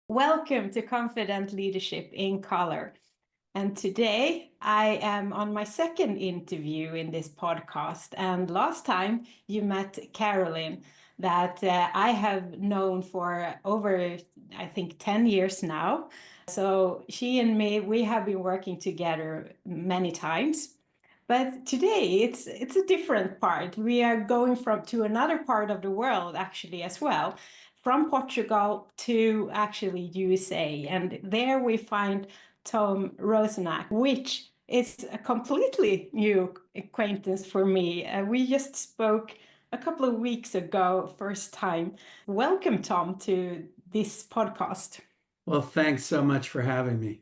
Welcome to Confident Leadership in Color. And today I am on my second interview in this podcast. And last time you met Carolyn, that I have known for over, I think, 10 years now. So she and me, we have been working together many times. But today it's a different part. We are going to another part of the world actually as well, from Portugal to actually USA. And there we find Tom Rosenak, which is a completely new acquaintance for me. We just spoke a couple of weeks ago, first time. Welcome, Tom, to this podcast. Well, thanks so much for having me.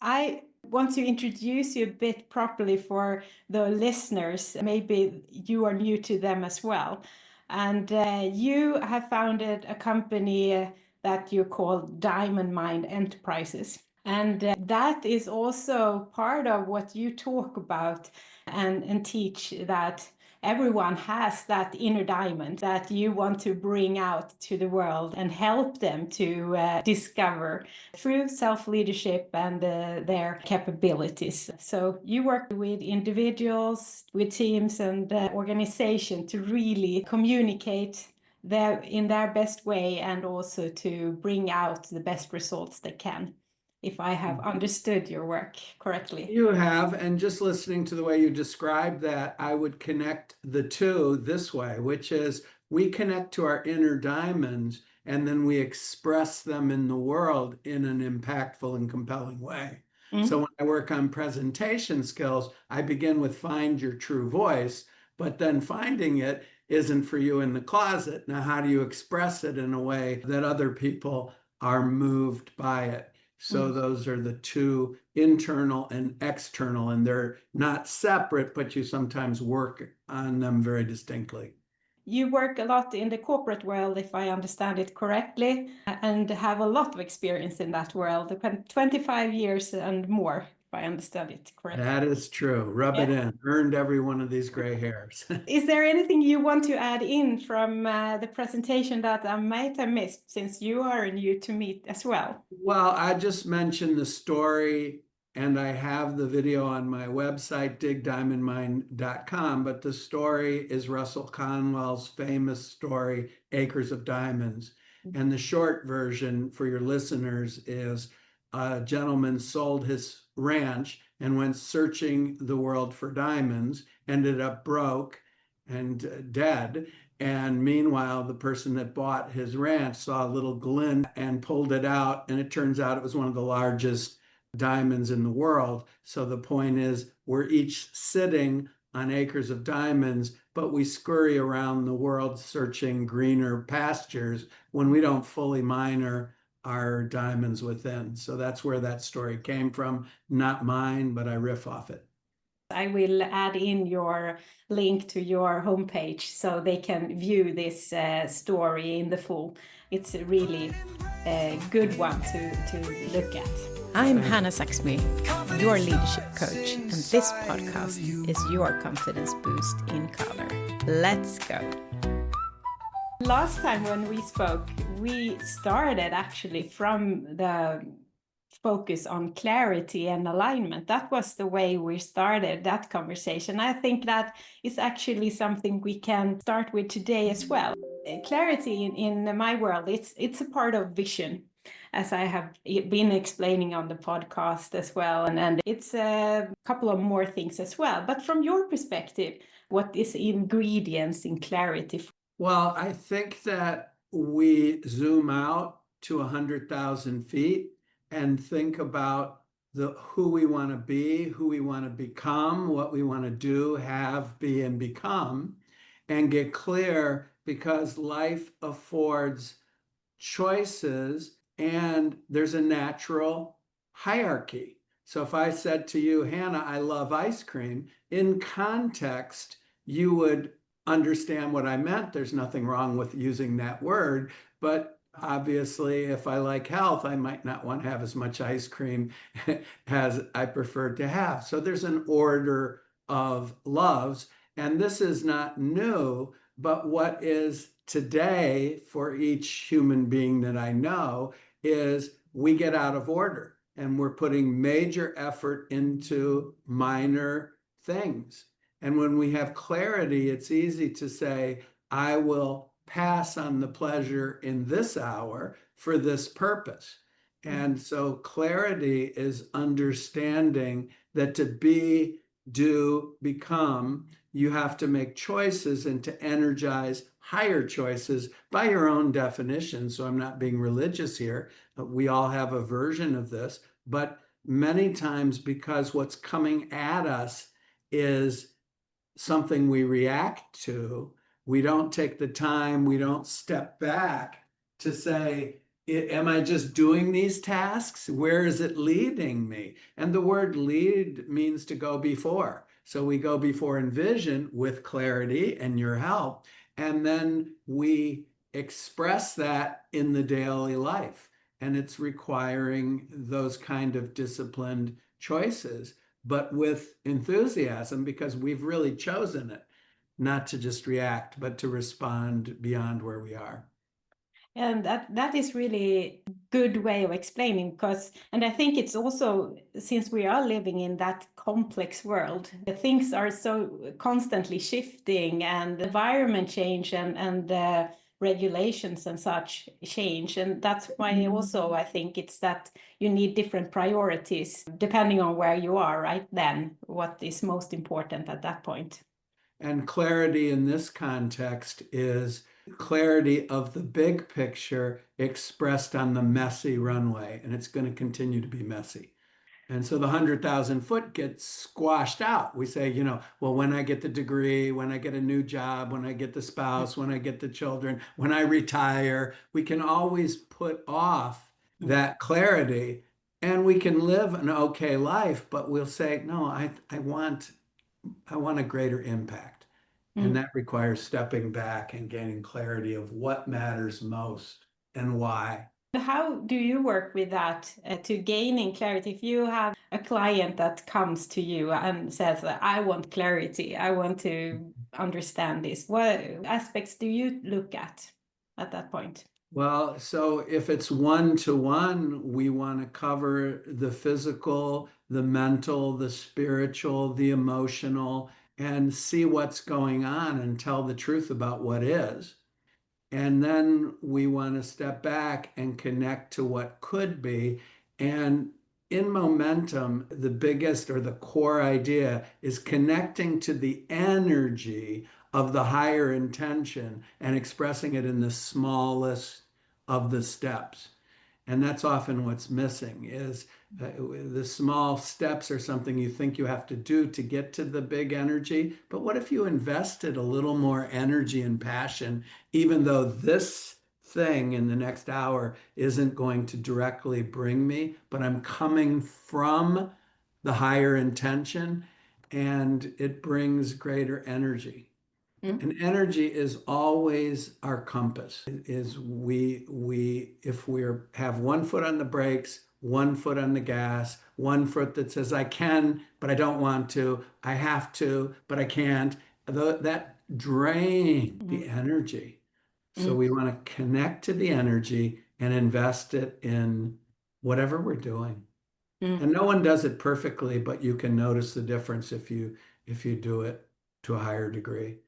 I want to introduce you a bit properly for the listeners. Maybe you are new to them as well. And you have founded a company that you call Diamond Mind Enterprises. And that is also part of what you talk about and teach, that everyone has that inner diamond that you want to bring out to the world and help them to discover through self-leadership and their capabilities. So you work with individuals, with teams and organizations to really communicate in their best way and also to bring out the best results they can, if I have understood your work correctly. You have, and just listening to the way you described that, I would connect the two this way, which is we connect to our inner diamonds and then we express them in the world in an impactful and compelling way. So when I work on presentation skills, I begin with find your true voice, but then finding it isn't for you in the closet. Now, how do you express it in a way that other people are moved by it? So those are the two, internal and external, and they're not separate, but you sometimes work on them very distinctly. You work a lot in the corporate world, if I understand it correctly, and have a lot of experience in that world, 25 years and more, if I understand it correctly. That is true. Rub it in. Earned every one of these gray hairs. Is there anything you want to add in from the presentation that I might have missed, since you are new to meet as well? Well, I just mentioned the story, and I have the video on my website, digdiamondmine.com, but the story is Russell Conwell's famous story, Acres of Diamonds. And the short version for your listeners is a gentleman sold his ranch and went searching the world for diamonds, ended up broke and dead. And meanwhile, the person that bought his ranch saw a little glint and pulled it out. And it turns out it was one of the largest diamonds in the world. So the point is, we're each sitting on acres of diamonds, but we scurry around the world searching greener pastures when we don't fully mine our diamonds within. So that's where that story came from. Not mine, but I riff off it. I will add in your link to your homepage so they can view this story in the full. It's a really good one to look at. I'm Hanna Saxby, your leadership coach, and this podcast is your confidence boost in color. Let's go. Last time when we spoke, we started actually from the focus on clarity and alignment. That was the way we started that conversation. I think that is actually something we can start with today as well. Clarity in my world, it's a part of vision, as I have been explaining on the podcast as well. And it's a couple of more things as well. But from your perspective, what is ingredients in clarity? Well, I think that we zoom out to 100,000 feet and think about who we want to be, who we want to become, what we want to do, have, be, and become, and get clear, because life affords choices and there's a natural hierarchy. So if I said to you, Hannah, I love ice cream, in context, you would understand what I meant. There's nothing wrong with using that word, but obviously, if I like health, I might not want to have as much ice cream as I prefer to have. So there's an order of loves, and this is not new, but what is today for each human being that I know is we get out of order and we're putting major effort into minor things. And when we have clarity, it's easy to say, I will pass on the pleasure in this hour for this purpose. And so clarity is understanding that to be, do, become, you have to make choices and to energize higher choices by your own definition. So I'm not being religious here. We all have a version of this, but many times because what's coming at us is something we react to, we don't take the time, we don't step back to say, am I just doing these tasks? Where is it leading me? And the word lead means to go before. So we go before in vision with clarity and your help, and then we express that in the daily life. And it's requiring those kind of disciplined choices, but with enthusiasm, because we've really chosen it, not to just react, but to respond beyond where we are. And that is really good way of explaining, because, and I think it's also, since we are living in that complex world, things are so constantly shifting, and environment change, and regulations and such change. And that's why also I think it's that you need different priorities depending on where you are right then, what is most important at that point. And clarity in this context is clarity of the big picture expressed on the messy runway, and it's going to continue to be messy. And so the 100,000 foot gets squashed out. We say, well, when I get the degree, when I get a new job, when I get the spouse, when I get the children, when I retire, we can always put off that clarity and we can live an okay life, but we'll say, no, I want a greater impact. And that requires stepping back and gaining clarity of what matters most and why. How do you work with that to gaining clarity? If you have a client that comes to you and says, I want clarity, I want to understand this, what aspects do you look at that point? Well, so if it's one-to-one, we want to cover the physical, the mental, the spiritual, the emotional, and see what's going on and tell the truth about what is. And then we want to step back and connect to what could be. And in momentum, the biggest or the core idea is connecting to the energy of the higher intention and expressing it in the smallest of the steps. And that's often what's missing is the small steps are something you think you have to do to get to the big energy. But what if you invested a little more energy and passion, even though this thing in the next hour isn't going to directly bring me, but I'm coming from the higher intention and it brings greater energy. And energy is always our compass. Is we if we have one foot on the brakes, one foot on the gas, one foot that says I can, but I don't want to, I have to, but I can't, that drains the energy. So we want to connect to the energy and invest it in whatever we're doing. And no one does it perfectly, but you can notice the difference if you do it to a higher degree.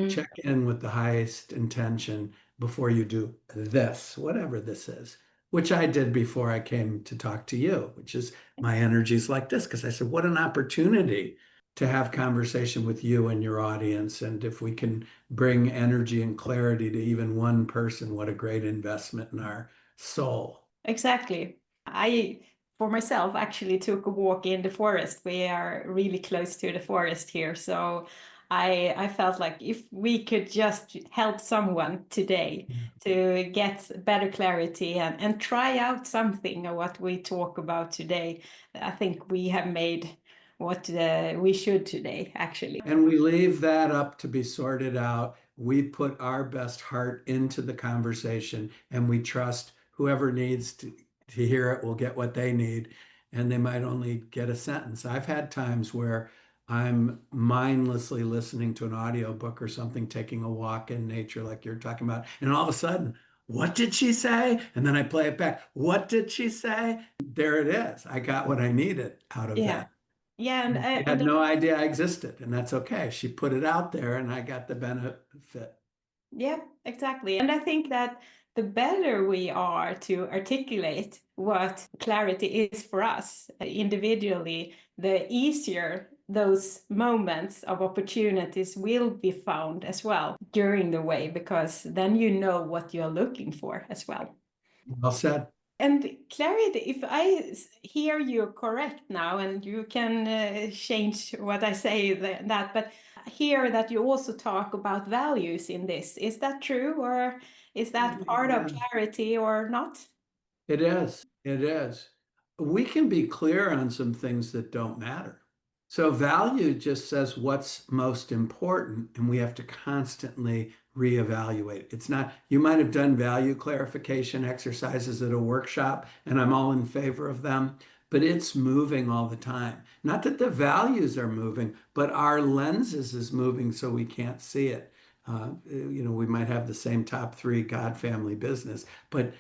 Check in with the highest intention before you do this, whatever this is, which I did before I came to talk to you, which is my energy's like this. Because I said, what an opportunity to have conversation with you and your audience. And if we can bring energy and clarity to even one person, what a great investment in our soul. Exactly. I, for myself, actually took a walk in the forest. We are really close to the forest here. So I felt like if we could just help someone today to get better clarity and try out something of what we talk about today, I think we have made what we should today, actually. And we leave that up to be sorted out. We put our best heart into the conversation and we trust whoever needs to hear it will get what they need. And they might only get a sentence. I've had times where I'm mindlessly listening to an audiobook or something, taking a walk in nature like you're talking about. And all of a sudden, what did she say? And then I play it back. What did she say? There it is. I got what I needed out of Yeah. that. Yeah, She had no idea I existed, and that's okay. She put it out there, and I got the benefit. yeah, exactly. And I think that the better we are to articulate what clarity is for us individually, the easier those moments of opportunities will be found as well during the way, because then you know what you're looking for as well. Well said. And clarity, if I hear you correct now, and you can change what I say that, but hear that you also talk about values in this. Is that true, or is that part of Yeah, clarity or not? it is. It is. We can be clear on some things that don't matter. So value just says what's most important, and we have to constantly reevaluate. It's not, you might have done value clarification exercises at a workshop, and I'm all in favor of them, but it's moving all the time. Not that the values are moving, but our lenses is moving so we can't see it. We might have the same top three God, family, business, but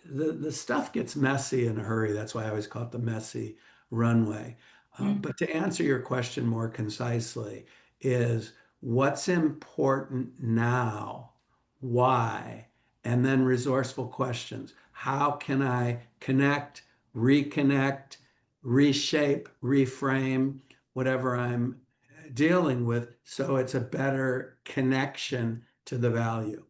the stuff gets messy in a hurry. That's why I always call it the messy runway. Mm. But to answer your question more concisely, is what's important now? Why? And then resourceful questions. How can I connect, reconnect, reshape, reframe whatever I'm dealing with so it's a better connection to the value?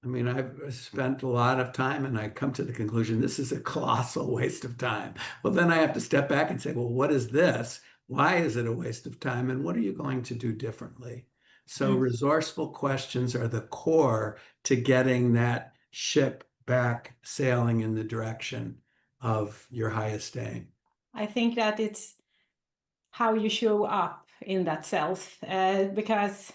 I mean, I've spent a lot of time and I come to the conclusion this is a colossal waste of time. Well, then I have to step back and say, well, what is this? Why is it a waste of time? And what are you going to do differently? So, Mm. resourceful questions are the core to getting that ship back sailing in the direction of your highest aim. I think that it's how you show up in that self, because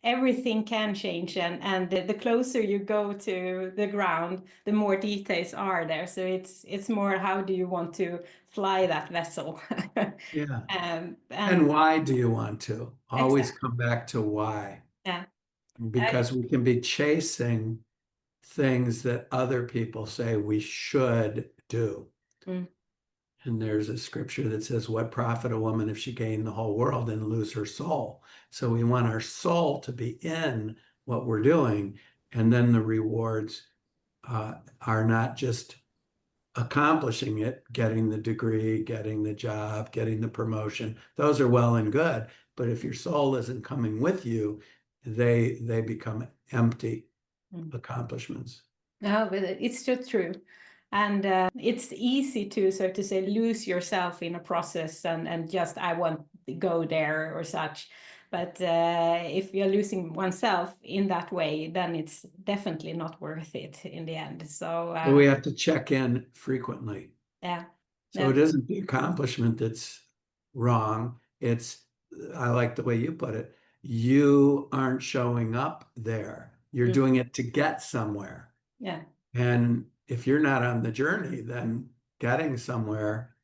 everything can change, and the closer you go to the ground, the more details are there. So it's more, how do you want to fly that vessel? Yeah. And And why do you want to? Always exactly. come back to why, Yeah. because we can be chasing things that other people say we should do. Mm, And there's a scripture that says, what profit a woman if she gain the whole world and lose her soul? So we want our soul to be in what we're doing. And then the rewards are not just accomplishing it, getting the degree, getting the job, getting the promotion. Those are well and good. But if your soul isn't coming with you, they become empty mm. accomplishments. No, but it's so true. And it's easy to, so to say, lose yourself in a process, and just, I want to go there or such. But if you're losing oneself in that way, then it's definitely not worth it in the end. So So we have to check in frequently. yeah, So yeah, it isn't the accomplishment that's wrong. It's, I like the way you put it. You aren't showing up there. You're mm, doing it to get somewhere. yeah. And if you're not on the journey, then getting somewhere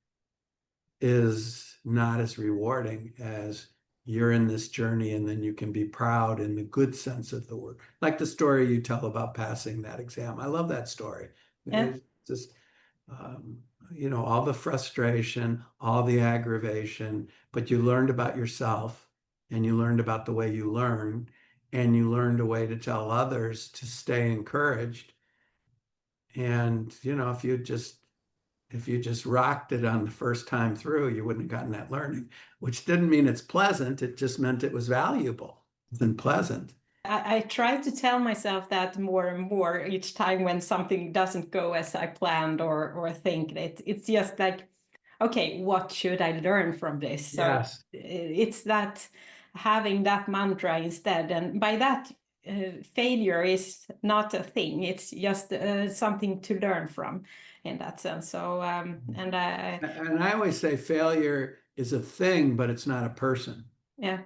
is not as rewarding as you're in this journey and then you can be proud in the good sense of the word. Like the story you tell about passing that exam. I love that story. Yeah. It's just um, all the frustration, all the aggravation, but you learned about yourself and you learned about the way you learn, and you learned a way to tell others to stay encouraged. And, if you just rocked it on the first time through, you wouldn't have gotten that learning, which didn't mean it's pleasant. It just meant it was valuable and pleasant. I try to tell myself that more and more each time when something doesn't go as I planned, or think that it's just like, okay, what should I learn from this? So Yes. it's that, having that mantra instead. And by that, failure is not a thing. It's just something to learn from in that sense. So, and And I always say failure is a thing, but it's not a person. yeah.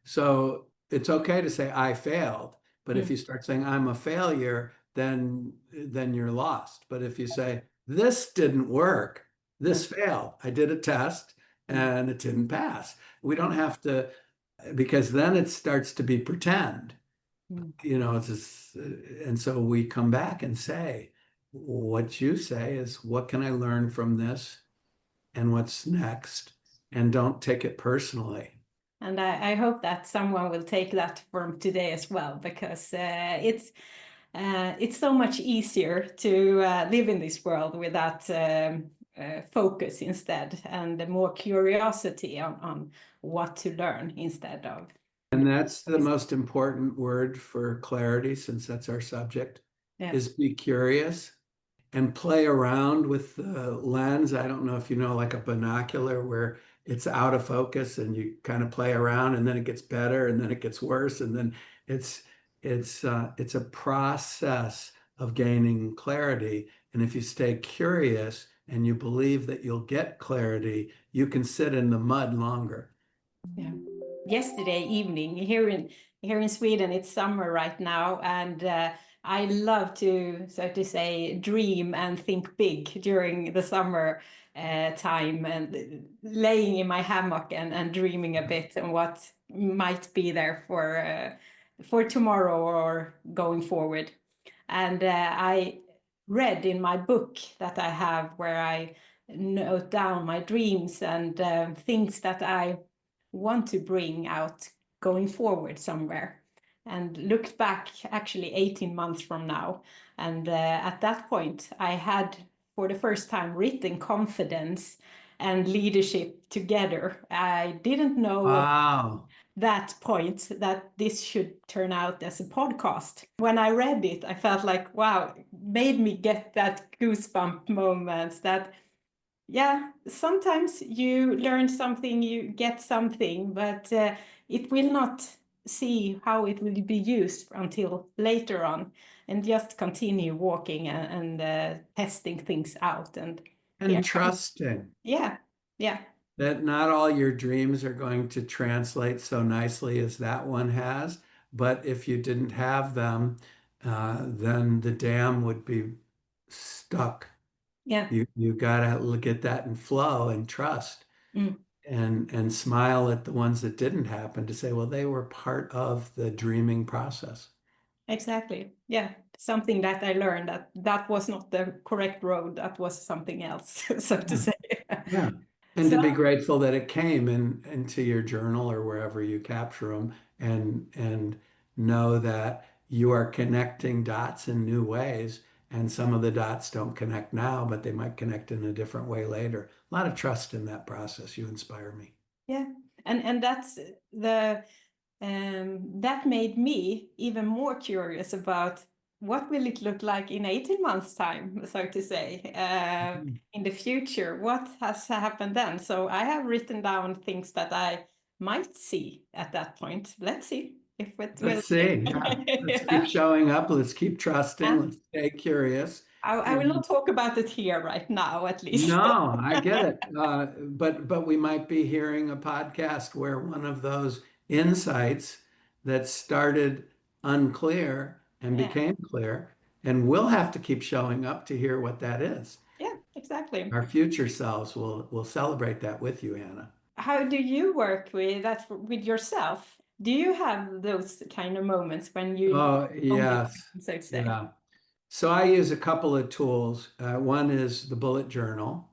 So it's okay to say I failed, but if Mm, you start saying I'm a failure, then you're lost. But if you say this didn't work, mm, this failed, I did a test mm. and it didn't pass. We don't have to, because then it starts to be pretend. Mm. It's just, and so we come back and say, what you say is, what can I learn from this and what's next? And don't take it personally. And I hope that someone will take that from today as well, because it's so much easier to live in this world with that focus instead, and more curiosity on what to learn instead of. And that's the most important word for clarity, since that's our subject, Yeah, is be curious and play around with the lens. I don't know if you know, like a binocular where it's out of focus and you kind of play around and then it gets better and then it gets worse and then it's it's a process of gaining clarity. And if you stay curious and you believe that you'll get clarity, you can sit in the mud longer. yeah. Yesterday evening here in Sweden, it's summer right now, and I love to, so to say, dream and think big during the summer time, and laying in my hammock and dreaming a bit and what might be there for tomorrow or going forward. And I read in my book that I have, where I note down my dreams and things that I want to bring out going forward somewhere, and looked back actually 18 months from now. And at that point, I had for the first time written confidence and leadership together. I didn't know Wow. that point that this should turn out as a podcast. When I read it, I felt like, wow, it made me get that goosebump moments that, yeah, sometimes you learn something, you get something, but it will not see how it will be used until later on, and just continue walking and testing things out. And here, And trusting yeah, yeah, that not all your dreams are going to translate so nicely as that one has. But if you didn't have them, then the dam would be stuck. yeah. You gotta look at that and flow and trust Mm. and smile at the ones that didn't happen to say, well, they were part of the dreaming process. Exactly. Yeah. Something that I learned, that that was not the correct road, that was something else, so to Yeah. say. Yeah. And So to be grateful that it came into your journal or wherever you capture them and know that you are connecting dots in new ways. And some of the dots don't connect now, but they might connect in a different way later. A lot of trust in that process. You inspire me. yeah, and that's the that made me even more curious about what will it look like in 18 months time, so to say, Mhm. in the future. What has happened then? So I have written down things that I might see at that point. Let's see if it will. Let's see. Yeah. Let's keep Yeah. showing up. Let's keep trusting. Yeah. Let's stay curious. I will And not talk about it here right now, at least. no, I get it. But we might be hearing a podcast where one of those insights that started unclear and Yeah, became clear, and we'll have to keep showing up to hear what that is. yeah, exactly. Our future selves will celebrate that with you, Anna. How do you work with that with yourself? Do you have those kind of moments when you Oh, only, yes. so to say? Yeah. So I use a couple of tools. One is the bullet journal.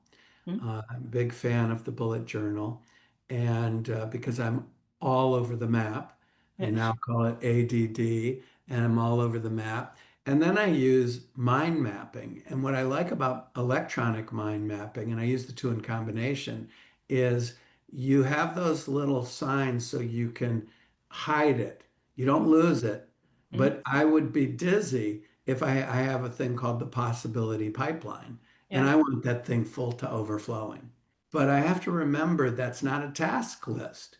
Mm. I'm a big fan of the bullet journal. And because I'm all over the map, I Yeah. now call it ADD, and I'm all over the map. And then I use mind mapping. And what I like about electronic mind mapping, and I use the two in combination, is you have those little signs so you can hide it. You don't lose it. Mm. But I would be dizzy if I have a thing called the possibility pipeline. And Yeah. I want that thing full to overflowing. But I have to remember that's not a task list.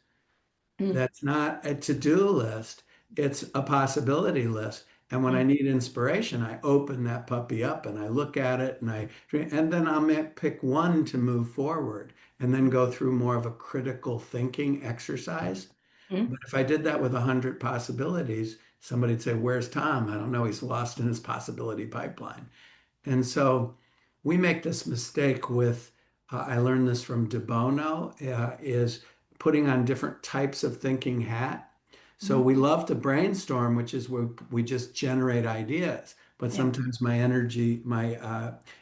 Mm. That's not a to-do list. It's a possibility list. And when I Mm. need inspiration, I open that puppy up and I look at it and then I'll pick one to move forward and then go through more of a critical thinking exercise. Mm. But if I did that with 100 possibilities, somebody'd say, "Where's Tom? I don't know. He's lost in his possibility pipeline." And so we make this mistake with, I learned this from De Bono, is putting on different types of thinking hat. So we love to brainstorm, which is where we just generate ideas. But Yeah. sometimes my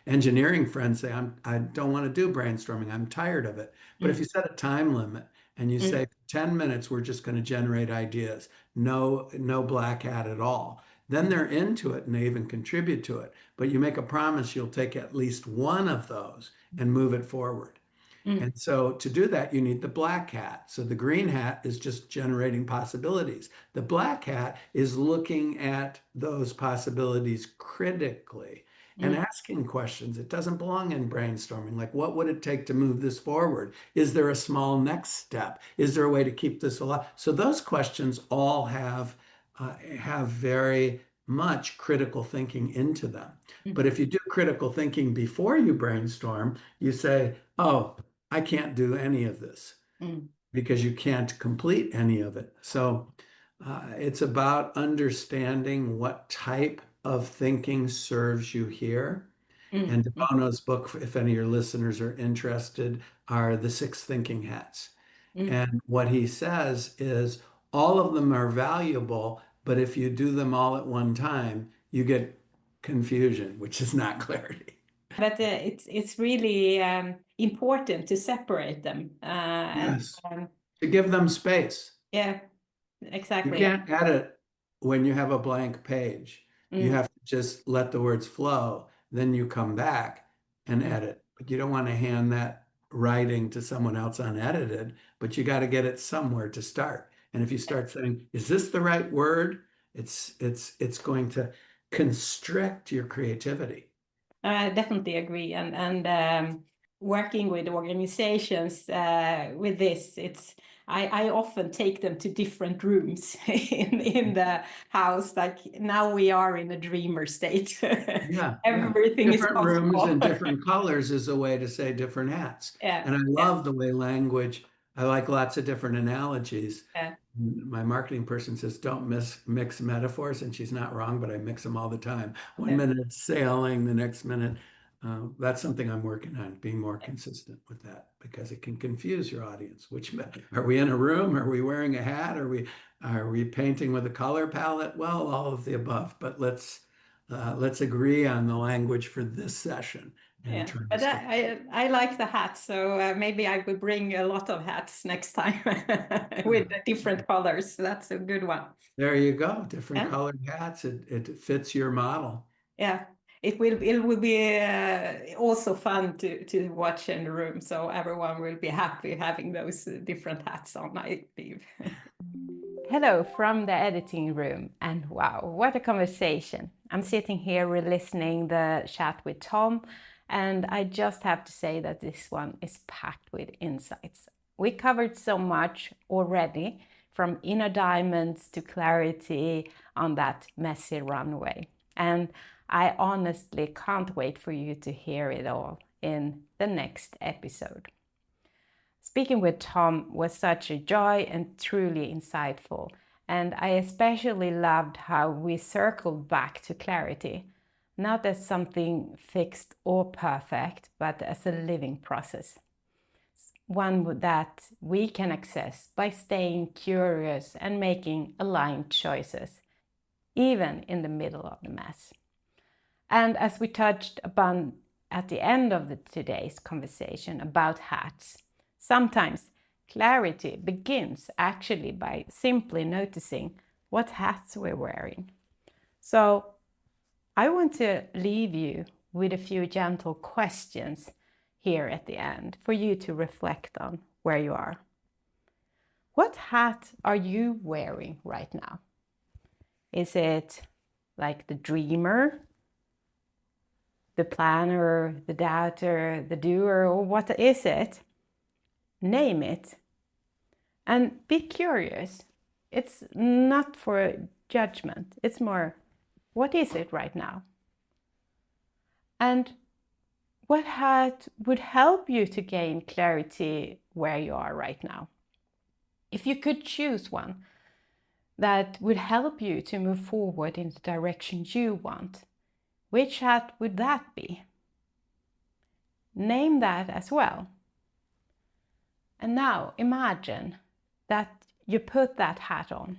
engineering friends say, I don't want to do brainstorming. I'm tired of it. But if Mm. you set a time limit and you Mm. say 10 minutes, we're just going to generate ideas, no black hat at all. Then they're into it and they even contribute to it. But you make a promise you'll take at least one of those and move it forward. Mm. And so to do that, you need the black hat. So the green hat is just generating possibilities. The black hat is looking at those possibilities critically and Mm. asking questions. It doesn't belong in brainstorming. Like, what would it take to move this forward? Is there a small next step? Is there a way to keep this alive? So those questions all have very much critical thinking into them. Mm. But if you do critical thinking before you brainstorm, you say, oh, I can't do any of this Mm. because you can't complete any of it. So it's about understanding what type of thinking serves you here. Mm. And Mm. DeBono's book, if any of your listeners are interested, are the six thinking hats. Mm. And what he says is all of them are valuable, but if you do them all at one time, you get confusion, which is not clarity. But it's really important to separate them. And Yes, to give them space. yeah, You exactly. can't edit when you have a blank page. You Mm. have to just let the words flow. Then you come back and Mm. edit. But you don't want to hand that writing to someone else unedited, but you got to get it somewhere to start. And if you start saying, is this the right word? It's going to constrict your creativity. I definitely agree. And working with organizations with this, I often take them to different rooms in the house. Like now we are in a dreamer state. Yeah, yeah. Everything is Different rooms possible. and different colors is a way to say different hats. Yeah, And I yeah, love the way language, I like lots of different analogies. yeah, My marketing person says, don't mix metaphors, and she's not wrong, but I mix them all the time. One yeah. minute it's sailing, the next minute, that's something I'm working on, being more consistent with that because it can confuse your audience. Which are we in a room? Are we wearing a hat? Are we painting with a color palette? Well, all of the above, but let's agree on the language for this session and Yeah, try to but stick. I like the hats, so maybe I will bring a lot of hats next time with the different colors. That's a good one. There you go. Different Yeah, colored hats. It fits your model. yeah. It will be also fun to watch in the room, so everyone will be happy having those different hats on, I believe. Hello from the editing room, and wow, what a conversation. I'm sitting here re-listening the chat with Tom, and I just have to say that this one is packed with insights. We covered so much already, from inner diamonds to clarity on that messy runway. And I honestly can't wait for you to hear it all in the next episode. Speaking with Tom was such a joy and truly insightful, and I especially loved how we circled back to clarity, not as something fixed or perfect, but as a living process. One that we can access by staying curious and making aligned choices, even in the middle of the mess. And as we touched upon at the end of today's conversation about hats, sometimes clarity begins actually by simply noticing what hats we're wearing. So I want to leave you with a few gentle questions here at the end for you to reflect on where you are. What hat are you wearing right now? Is it like the dreamer, the planner, the doubter, the doer, or what is it? Name it and be curious. It's not for judgment, it's more, what is it right now? And what hat would help you to gain clarity where you are right now? If you could choose one that would help you to move forward in the direction you want, which hat would that be? Name that as well. And now imagine that you put that hat on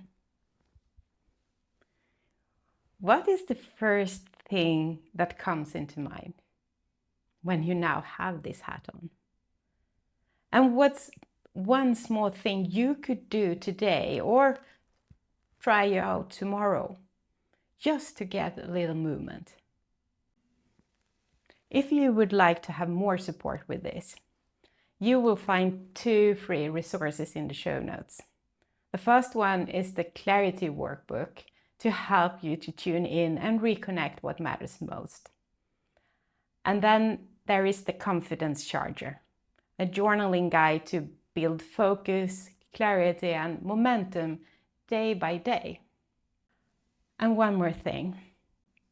What is the first thing that comes into mind when you now have this hat on? And what's one small thing you could do today or try out tomorrow just to get a little movement? If you would like to have more support with this, you will find 2 free resources in the show notes. The first one is the Clarity Workbook to help you to tune in and reconnect what matters most. And then there is the Confidence Charger, a journaling guide to build focus, clarity, and momentum day by day. And one more thing,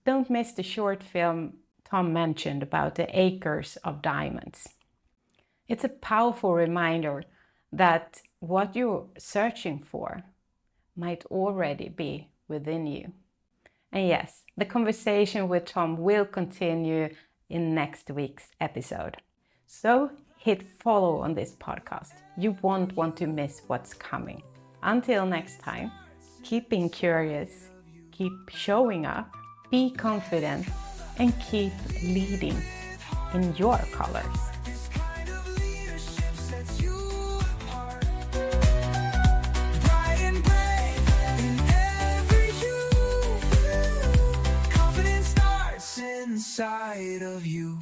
don't miss the short film Tom mentioned about the acres of diamonds. It's a powerful reminder that what you're searching for might already be within you. And yes, the conversation with Tom will continue in next week's episode. So hit follow on this podcast. You won't want to miss what's coming. Until next time, keep being curious, keep showing up, be confident, and keep leading in your colors. Inside of you.